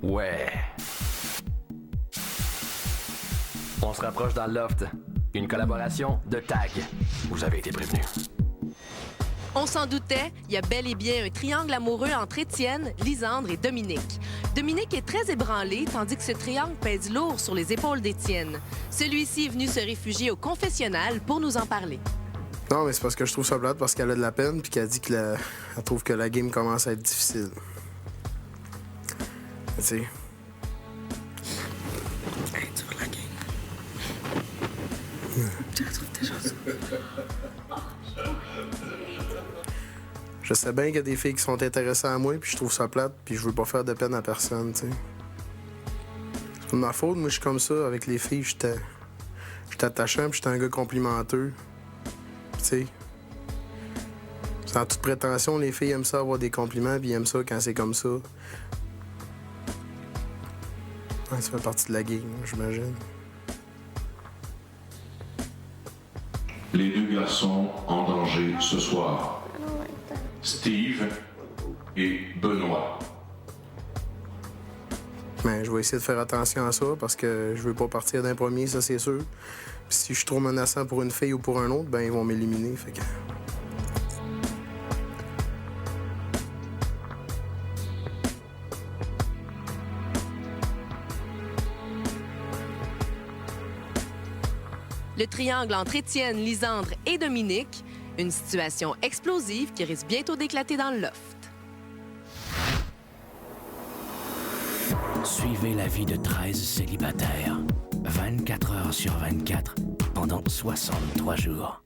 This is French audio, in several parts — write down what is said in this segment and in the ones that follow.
Ouais. On se rapproche dans le loft. Une collaboration de TAG. Vous avez été prévenus. On s'en doutait, il y a bel et bien un triangle amoureux entre Étienne, Lisandre et Dominique. Dominique est très ébranlé, tandis que ce triangle pèse lourd sur les épaules d'Étienne. Celui-ci est venu se réfugier au confessionnal pour nous en parler. Non, mais c'est parce que je trouve ça plate parce qu'elle a de la peine puis qu'elle dit qu'elle trouve que la game commence à être difficile. Tu sais. Hey, tu vois la game. Tu la trouves déjà ça? Je sais bien qu'il y a des filles qui sont intéressées à moi puis je trouve ça plate puis je veux pas faire de peine à personne, tu sais. C'est pas de ma faute, moi je suis comme ça avec les filles, j'étais attachant puis j'étais un gars complimenteux. Tu sais. Sans toute prétention, les filles aiment ça avoir des compliments puis ils aiment ça quand c'est comme ça. Ouais, ça fait partie de la game, j'imagine. Les deux garçons en danger ce soir. Steve et Benoît. Mais je vais essayer de faire attention à ça parce que je veux pas partir d'un premier, ça c'est sûr. Puis si je suis trop menaçant pour une fille ou pour un autre, ben ils vont m'éliminer, fait que... Le triangle entre Étienne, Lisandre et Dominique, une situation explosive qui risque bientôt d'éclater dans le loft. Suivez la vie de 13 célibataires, 24 heures sur 24, pendant 63 jours.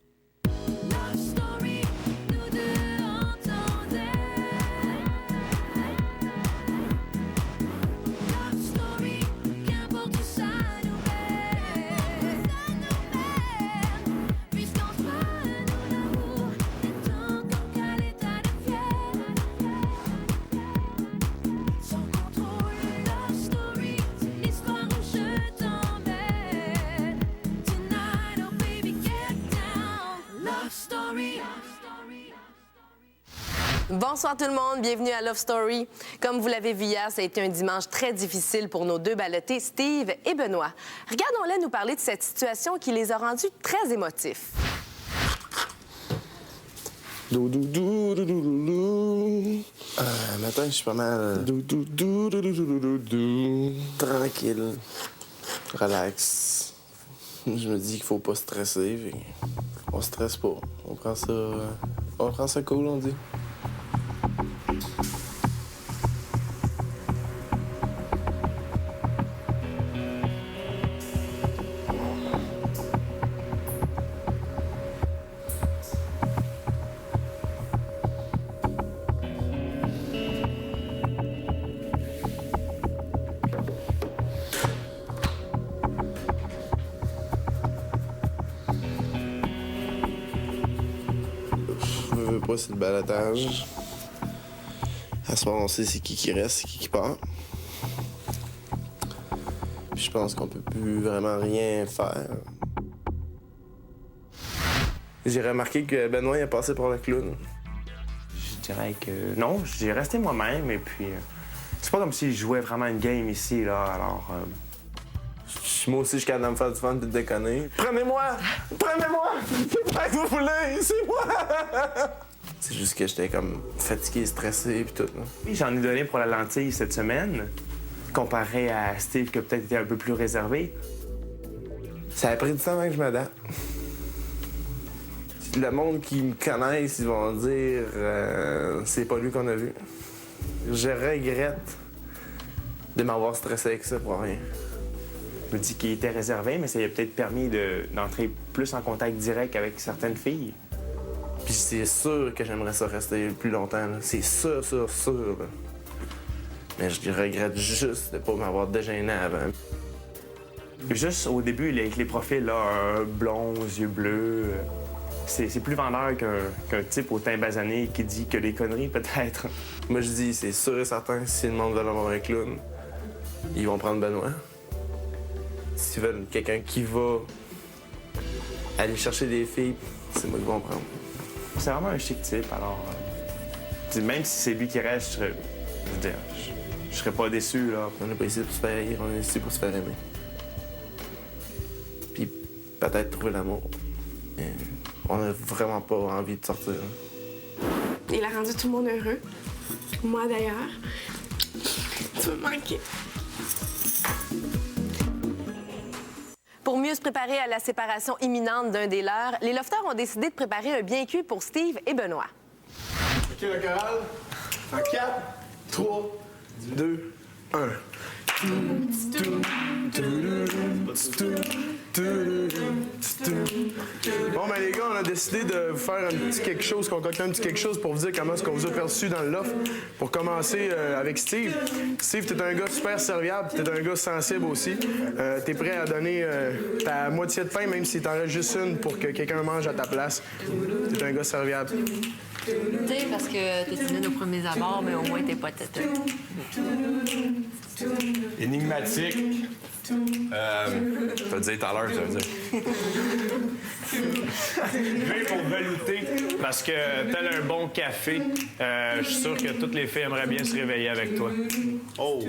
Bonsoir tout le monde, bienvenue à Love Story. Comme vous l'avez vu hier, ça a été un dimanche très difficile pour nos deux ballottés, Steve et Benoît. Regardons-les nous parler de cette situation qui les a rendus très émotifs. Matin, je suis pas mal... Tranquille. Relax. Je me dis qu'il faut pas stresser. On stresse pas. On prend ça cool, on dit. C'est le balotage. À ce moment, on sait c'est qui reste, c'est qui part. Puis je pense qu'on peut plus vraiment rien faire. J'ai remarqué que Benoît a passé pour le clown. Je dirais que non, j'ai resté moi-même et puis c'est pas comme si je jouais vraiment une game ici là. Alors moi aussi, je suis capable de me faire du fun et de déconner. Prenez-moi! Prenez-moi! C'est pas que vous voulez! C'est moi! C'est juste que j'étais comme fatigué, stressé puis tout. Là. Oui, j'en ai donné pour la lentille cette semaine, comparé à Steve qui a peut-être été un peu plus réservé. Ça a pris du temps avant que je m'adapte. Le monde qui me connaisse, ils vont dire c'est pas lui qu'on a vu. Je regrette de m'avoir stressé avec ça pour rien. Je me dis qu'il était réservé, mais ça lui a peut-être permis d'entrer plus en contact direct avec certaines filles. Puis c'est sûr que j'aimerais ça rester plus longtemps. Là. C'est sûr. Là. Mais je regrette juste de pas m'avoir dégêné avant. Juste au début, avec les profils, là, blond, aux yeux bleus, c'est plus vendeur qu'un type au teint basané qui dit que des conneries, peut-être. Moi, je dis, c'est sûr et certain que si le monde veut avoir un clown, ils vont prendre Benoît. S'ils veulent quelqu'un qui va aller chercher des filles, c'est moi qu'ils vont prendre. C'est vraiment un chic type, alors... même si c'est lui qui reste, je je serais pas déçu, là. On n'est pas ici pour se faire rire, on est ici pour se faire aimer. Puis peut-être trouver l'amour. Mais on a vraiment pas envie de sortir. Il a rendu tout le monde heureux. Moi, d'ailleurs. Tu me manquais. Pour mieux se préparer à la séparation imminente d'un des leurs, les lofters ont décidé de préparer un bien cuit pour Steve et Benoît. OK, le choral. En 4, 3, 2, 1. Bon, ben les gars, on a décidé de vous faire un petit quelque chose, concocter un petit quelque chose pour vous dire comment est-ce qu'on vous a perçu dans le loft. Pour commencer avec Steve. Steve, t'es un gars super serviable, t'es un gars sensible aussi. T'es prêt à donner ta moitié de pain, même si t'en restes juste une pour que quelqu'un mange à ta place. T'es un gars serviable. Tu sais, parce que t'es timide aux premiers abords, mais au moins t'es pas têteux. Énigmatique. Je vais te dire tout à l'heure, ça veut dire. V pour velouter, parce que tel un bon café, je suis sûr que toutes les filles aimeraient bien se réveiller avec toi. Oh!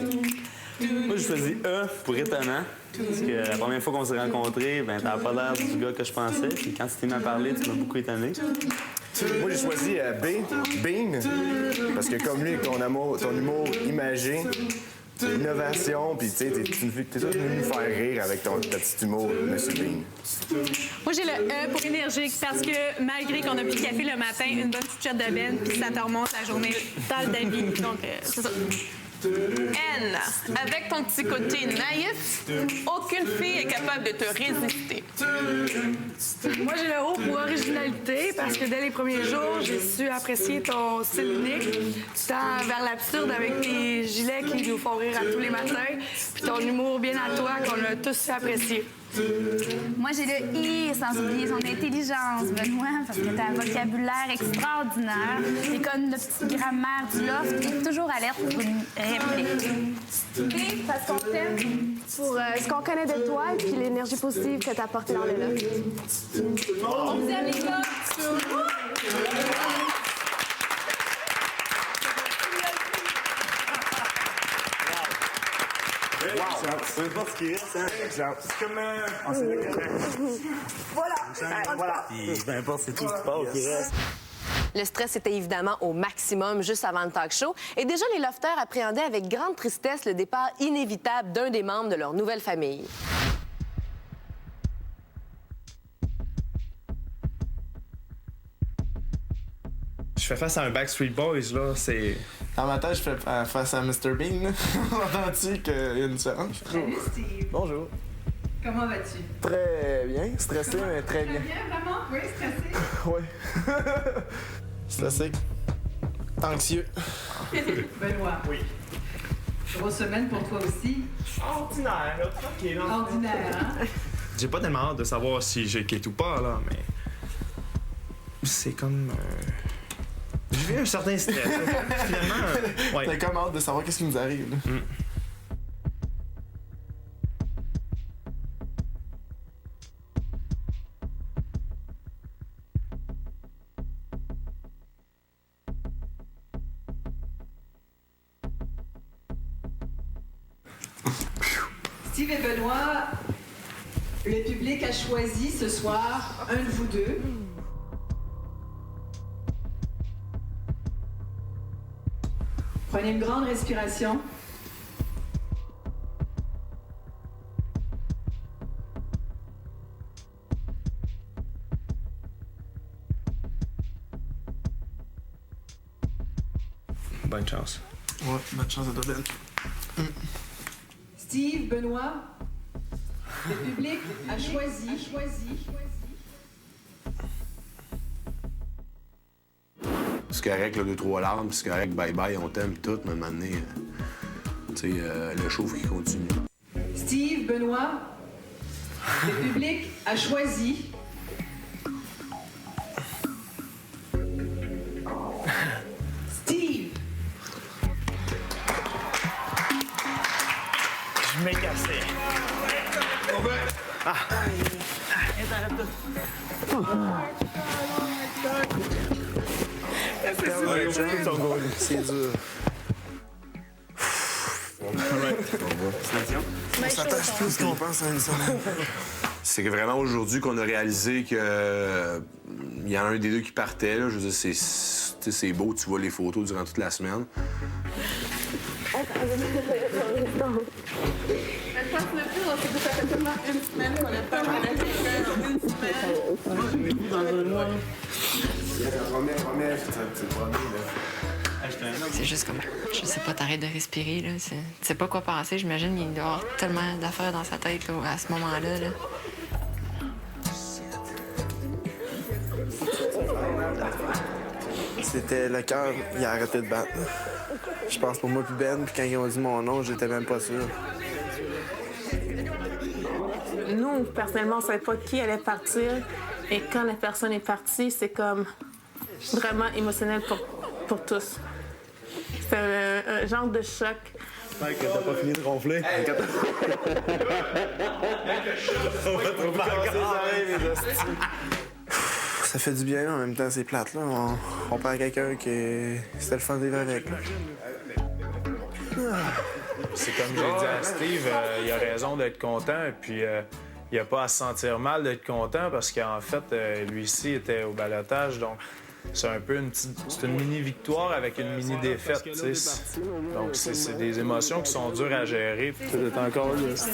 Moi, je choisis E pour étonnant. Parce que la première fois qu'on s'est rencontrés, ben, t'avais pas l'air du gars que je pensais. Puis quand tu t'es mis à parler, tu m'as beaucoup étonné. Moi, j'ai choisi B, Bean, parce que comme lui, ton humour imagé, c'est innovation, puis tu sais, t'es tout venu nous faire rire avec ton petit humour, Monsieur Bean. Moi, j'ai le E pour énergique parce que malgré qu'on a plus de café le matin, une bonne petite shot de benne, puis ça te remonte la journée dans le débit. Donc, c'est ça. N. Avec ton petit côté naïf, aucune fille est capable de te résister. Moi, j'ai le O pour originalité parce que dès les premiers jours, j'ai su apprécier ton style unique. Tu tends vers l'absurde avec tes gilets qui nous font rire à tous les matins, puis ton humour bien à toi qu'on a tous su apprécier. Moi, j'ai le I, sans oublier son intelligence, Benoît, parce que t'as un vocabulaire extraordinaire. T'es comme le petit grammaire du loft, t'es toujours alerte pour une réplique. Et parce qu'on t'aime pour ce qu'on connaît de toi et puis l'énergie positive que t'as apportée dans le loft. On vous aime, les gars! Peu importe ce qui reste, hein? C'est comme on s'est le Voilà. Puis peu importe c'est tout ce qui passe qui reste. Le stress était évidemment au maximum juste avant le talk show. Et déjà, les lofters appréhendaient avec grande tristesse le départ inévitable d'un des membres de leur nouvelle famille. Je fais face à un Backstreet Boys, là, c'est... Dans ma tête, je fais face à Mr. Bean. Entends-tu qu'il y a une différence? Salut Steve. Bonjour. Comment vas-tu? Très bien. Stressé, mais très bien. Très bien, vraiment? Oui, stressé? Oui. Stressé. Anxieux. Benoît. Oui. Grosse semaine pour toi aussi. Ordinaire, là, tranquille. Ordinaire, hein? J'ai pas tellement hâte de savoir si j'ai quitté ou pas, là, mais... C'est comme... Je vis un certain stress. Finalement, ouais. T'as comme hâte de savoir qu'est-ce qui nous arrive. Là. Steve et Benoît, le public a choisi ce soir un de vous deux. Prenez une grande respiration. Bonne chance. Ouais, bonne chance à toi, Ben. Steve, Benoît, le public a choisi. C'est correct, là, 2-3 larmes, c'est correct, bye-bye, on t'aime tout, mais maintenant, tu sais, le chauffe qui continue. Steve, Benoît, le public a choisi. Steve! Je m'ai cassé. Ah! C'est dur. On s'attache plus qu'on pense à une semaine. C'est que vraiment aujourd'hui qu'on a réalisé que il y en a un des deux qui partait. Là. Je veux dire, c'est beau, tu vois les photos durant toute la semaine. Ça fait tellement une semaine qu'on a pas mal de quelqu'un, une semaine. Dans un mois. C'est juste comme, je sais pas, t'arrêtes de respirer, là. Tu sais pas quoi penser. J'imagine qu'il doit y avoir tellement d'affaires dans sa tête là, à ce moment-là. Là. C'était le cœur, il a arrêté de battre. Je pense pour moi puis Ben, puis quand ils ont dit mon nom, j'étais même pas sûr. Nous, personnellement, on savait pas qui allait partir. Et quand la personne est partie, c'est comme vraiment émotionnel pour tous. C'est un genre de choc. Mec, t'as pas fini de ronfler? Ça fait du bien, en même temps, c'est plate, là. On perd quelqu'un qui... C'était le fun de vivre avec, là. C'est comme j'ai dit à Steve, il a raison d'être content, puis il a pas à se sentir mal d'être content parce qu'en fait, lui-ci était au balotage, donc c'est un peu une mini-victoire avec une mini-défaite, tu sais. Donc c'est des émotions qui sont dures à gérer. T'es encore là, ça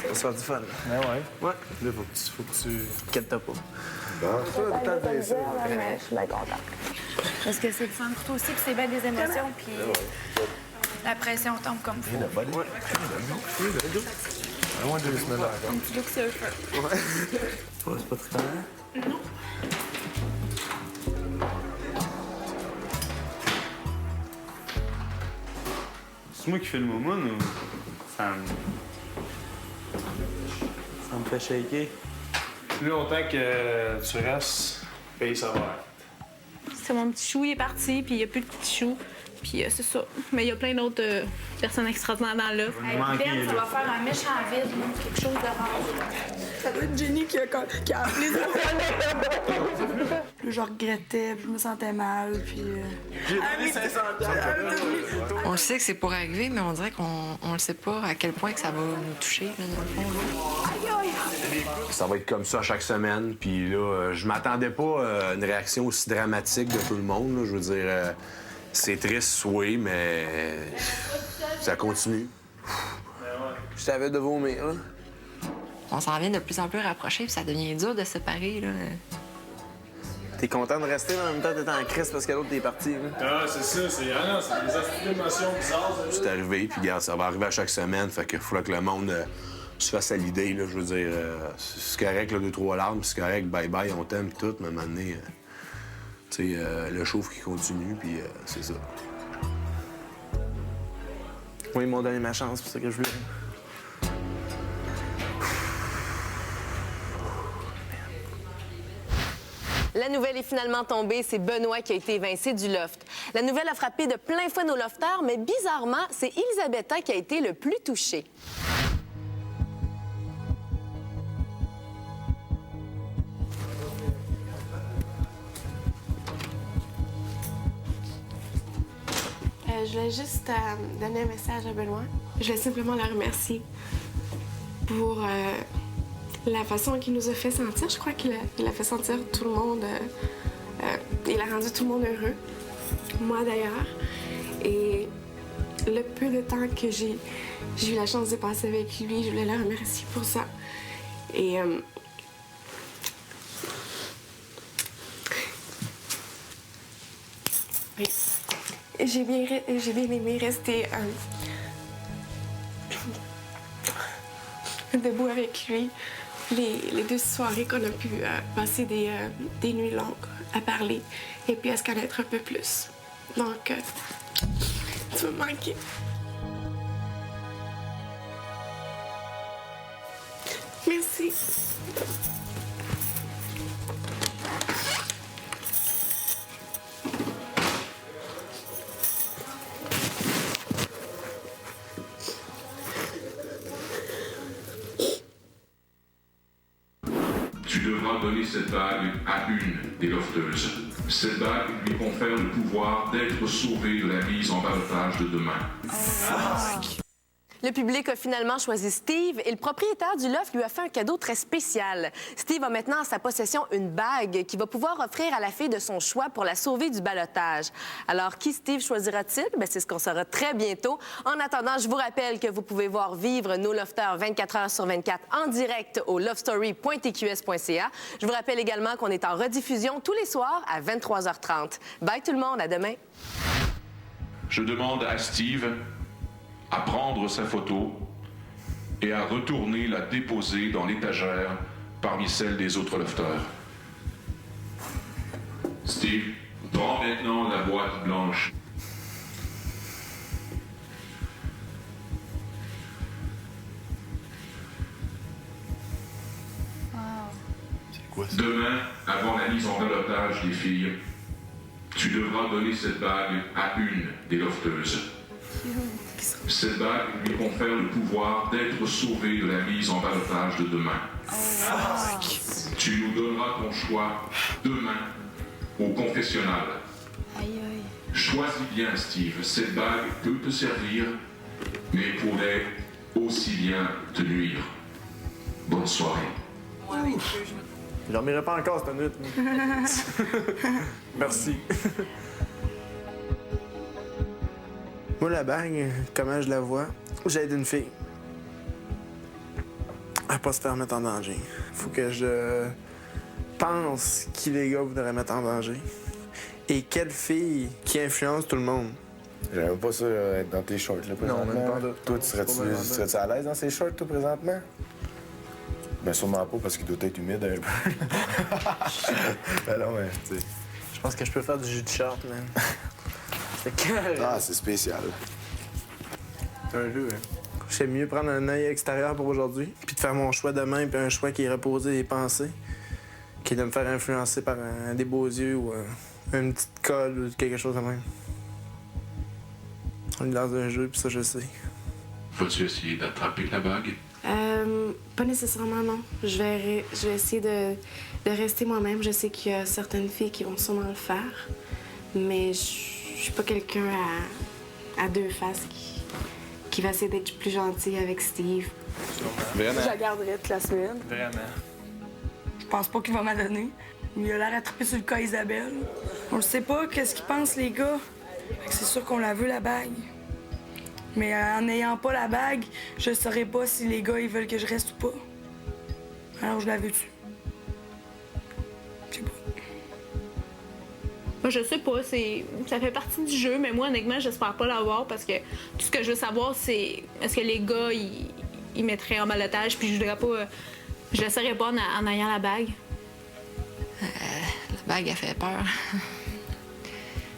va se faire du fun. Ah ouais? Ouais. Là, faut que tu... Inquiète-toi pas. Je suis bien contente. Parce que c'est le fun pour toi aussi, puis c'est bien des émotions, puis la pression tombe comme fou. Au moins 2 semaines encore. Un petit look surfer. Ouais. Toi, c'est pas très tard? Non. C'est moi qui fais le moumoune ou ça me fait shaker? Plus longtemps que tu restes, paye ça va. C'est mon petit chou, il est parti, puis il n'y a plus de petit chou. Puis c'est ça. Mais il y a plein d'autres personnes extraordinaires dans l'œuvre. Ben, ça va faire un méchant vide, quelque chose de rare. Ça doit être Jenny qui a appelé ça. Je regrettais, puis je me sentais mal, puis... J'ai donné 500 $. On le sait que c'est pour arriver, mais on dirait qu'on le sait pas à quel point que ça va nous toucher, là, dans le fond. Là. Ça va être comme ça chaque semaine. Puis là, je m'attendais pas à une réaction aussi dramatique de tout le monde. Là. Je veux dire, c'est triste, oui, mais ça continue. Je savais de vomir, là. On s'en vient de plus en plus rapprochés, puis ça devient dur de se séparer, là. T'es content de rester, mais en même temps, t'es en crise parce que l'autre t'es parti. Là. Ah, c'est ça, c'est des émotions bizarres. C'est arrivé, puis regarde, ça va arriver à chaque semaine. Fait qu'il faut que le monde se fasse à l'idée, là. Je veux dire, c'est correct, là, 2-3 larmes, c'est correct, bye-bye, on t'aime, tout, mais à un moment donné, tu sais, le chauffe qui continue, puis c'est ça. Moi, ils m'ont donné ma chance, c'est ça que je voulais. La nouvelle est finalement tombée, c'est Benoît qui a été évincé du loft. La nouvelle a frappé de plein fouet nos lofters, mais bizarrement, c'est Elisabetta qui a été le plus touchée. Je voulais juste donner un message à Benoît. Je voulais simplement la remercier pour la façon qu'il nous a fait sentir. Je crois qu'il a fait sentir tout le monde. Il a rendu tout le monde heureux. Moi, d'ailleurs. Et le peu de temps que j'ai eu la chance de passer avec lui, je voulais la remercier pour ça. Et... oui. J'ai bien aimé rester debout avec lui les 2 soirées qu'on a pu passer des nuits longues à parler et puis à se connaître un peu plus. Donc, tu me manquais. Merci. Tu devras donner cette bague à une des lofteuses. Cette bague lui confère le pouvoir d'être sauvée de la mise en ballottage de demain. Le public a finalement choisi Steve et le propriétaire du loft lui a fait un cadeau très spécial. Steve a maintenant en sa possession une bague qu'il va pouvoir offrir à la fille de son choix pour la sauver du ballottage. Alors, qui Steve choisira-t-il? Bien, c'est ce qu'on saura très bientôt. En attendant, je vous rappelle que vous pouvez voir vivre nos lofters 24 heures sur 24 en direct au lovestory.tqs.ca. Je vous rappelle également qu'on est en rediffusion tous les soirs à 23h30. Bye tout le monde, à demain. Je demande à Steve à prendre sa photo et à retourner la déposer dans l'étagère parmi celles des autres lofters. Steve, prends maintenant la boîte blanche. Demain, avant la mise en ballottage des filles, tu devras donner cette bague à une des lofteuses. Cette bague lui confère le pouvoir d'être sauvée de la mise en ballottage de demain. Tu nous donneras ton choix demain au confessionnal. Choisis bien, Steve. Cette bague peut te servir, mais pourrait aussi bien te nuire. Bonne soirée. Je dormirai pas encore cette nuit. Merci. Moi, la bague, comment je la vois, j'aide une fille à pas se faire mettre en danger. Faut que je pense qui les gars voudraient mettre en danger et quelle fille qui influence tout le monde. J'aime pas ça être dans tes shorts, là, présentement. Non, même pas là. Toi, serais-tu à l'aise dans ces shorts, toi, présentement? Ben, sûrement pas, parce qu'il doit être humide un peu. Ben non, mais, tu sais. Je pense que je peux faire du jus de short, man. C'est carré. Ah, c'est spécial. C'est un jeu, hein. J'aime mieux prendre un œil extérieur pour aujourd'hui, puis de faire mon choix demain, puis un choix qui est reposé et pensé, que de me faire influencer par des beaux yeux ou une petite colle ou quelque chose de même. On est dans un jeu, puis ça, je sais. Vas-tu essayer d'attraper la bague? Pas nécessairement, non. Je vais essayer de rester moi-même. Je sais qu'il y a certaines filles qui vont sûrement le faire, mais je suis pas quelqu'un à deux faces qui va essayer d'être plus gentil avec Steve. Vraiment? Je la garderai toute la semaine. Vraiment. Je pense pas qu'il va m'en donner. Il a l'air attrapé sur le cas Isabelle. On le sait pas, qu'est-ce qu'ils pensent, les gars. Fait que c'est sûr qu'on la veut, la bague. Mais en n'ayant pas la bague, je saurais pas si les gars ils veulent que je reste ou pas. Alors je la veux-tu? Je sais pas. Moi, je sais pas, ça fait partie du jeu, mais moi, honnêtement, j'espère pas l'avoir parce que tout ce que je veux savoir, c'est est-ce que les gars, ils mettraient en ballottage, puis je voudrais pas. Je le saurais pas en ayant la bague. La bague, elle fait peur.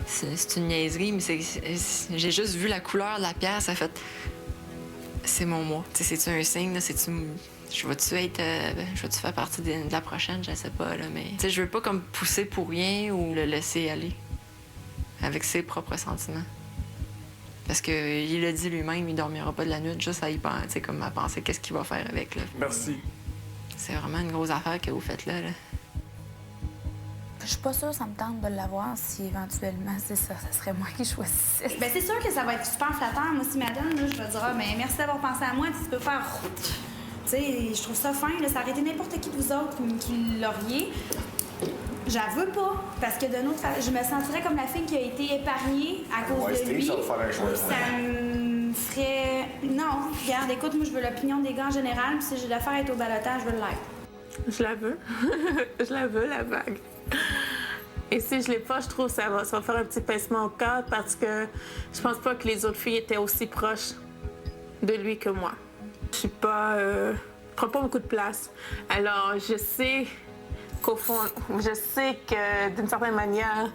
C'est une niaiserie, mais j'ai juste vu la couleur de la pierre, ça fait... C'est mon moi. C'est-tu un signe, là? Je vais-tu faire partie de la prochaine? Je sais pas, là, mais... je veux pas comme pousser pour rien ou le laisser aller avec ses propres sentiments. Parce qu'il a dit lui-même, il dormira pas de la nuit juste à y penser, comme à penser qu'est-ce qu'il va faire avec, là. Merci. C'est vraiment une grosse affaire que vous faites là. Je suis pas sûre, ça me tente de l'avoir si éventuellement, c'est ça serait moi qui choisissais. Bien, c'est sûr que ça va être super flatteur. Moi, si madame, là, je vais dire, mais merci d'avoir pensé à moi, tu peux faire. Tu sais, je trouve ça fin, là, ça aurait été n'importe qui de vous autres qui l'auriez. J'en veux pas, parce que de notre je me sentirais comme la fille qui a été épargnée à cause de lui. Ça va faire un choix. Ça me ferait. Non, regarde, écoute, moi, je veux l'opinion des gars en général, puis si j'ai l'affaire à être au ballottage, je veux l'être. Je la veux. Je la veux, la bague. Et si je l'ai pas, je trouve que ça va faire un petit pincement au cœur parce que je pense pas que les autres filles étaient aussi proches de lui que moi. Je suis pas... je prends pas beaucoup de place. Alors, je sais qu'au fond, je sais que d'une certaine manière,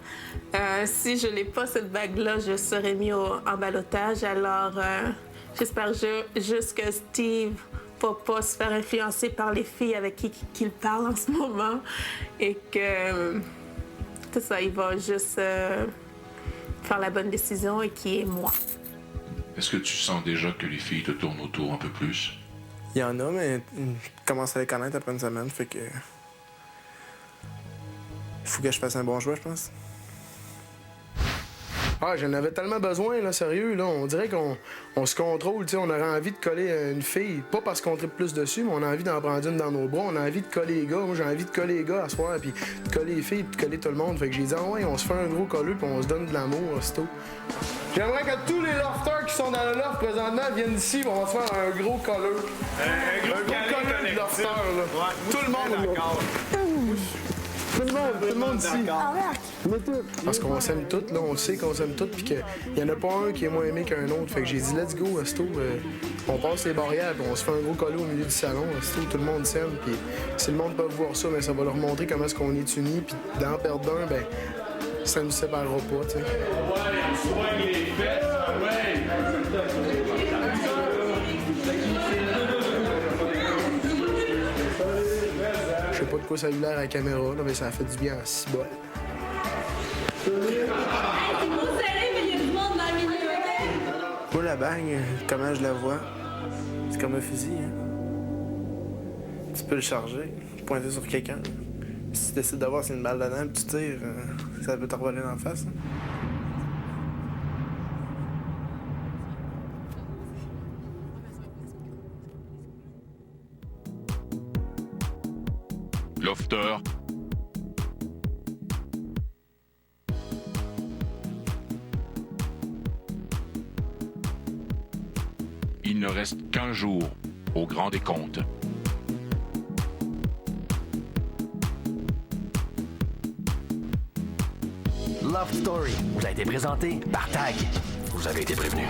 si je n'ai pas cette bague-là, je serais mis en ballottage. Alors, j'espère juste que Steve va pas se faire influencer par les filles avec qui il parle en ce moment et que tout ça, il va juste faire la bonne décision et qui est moi. Est-ce que tu sens déjà que les filles te tournent autour un peu plus? Il y en a, mais je commence à les connaître après une semaine, fait que... Il faut que je fasse un bon choix, je pense. Ah, j'en avais tellement besoin, là, sérieux, là. On dirait qu'on se contrôle, tu sais. On aurait envie de coller une fille, pas parce qu'on tripe plus dessus, mais on a envie d'en prendre une dans nos bras. On a envie de coller les gars. Moi, j'ai envie de coller les gars à soir, puis de coller les filles, puis de coller tout le monde. Fait que j'ai dit, ah ouais, on se fait un gros colleux, puis on se donne de l'amour, aussitôt. J'aimerais que tous les lofters qui sont dans le loft présentement viennent ici, puis on va se faire un gros colleux. Un gros colleux de lofters, là. Ouais, tout le monde, d'accord. Tout le monde ici. Parce qu'on s'aime toutes, là, on sait qu'on s'aime toutes, puis qu'il n'y en a pas un qui est moins aimé qu'un autre. Fait que j'ai dit, let's go, Asto, on passe les barrières, puis on se fait un gros collot au milieu du salon, Asto, tout le monde s'aime, puis si le monde peut voir ça, ben, ça va leur montrer comment est-ce qu'on est unis, puis d'en perdre un, ben, ça ne nous séparera pas, tu sais. Je sais pas de quoi ça a eu l'air à la caméra, là, mais ça a fait du bien à 6 balles. Moi, la bague, comment je la vois, c'est comme un fusil. Hein? Tu peux le charger, pointer sur quelqu'un. Si tu décides d'avoir c'est une balle dedans, puis tu tires, ça peut te revoler dans la face. Hein? Lofter. Il ne reste qu'un jour au grand décompte. Love Story vous a été présenté par TAG. Vous avez été prévenus.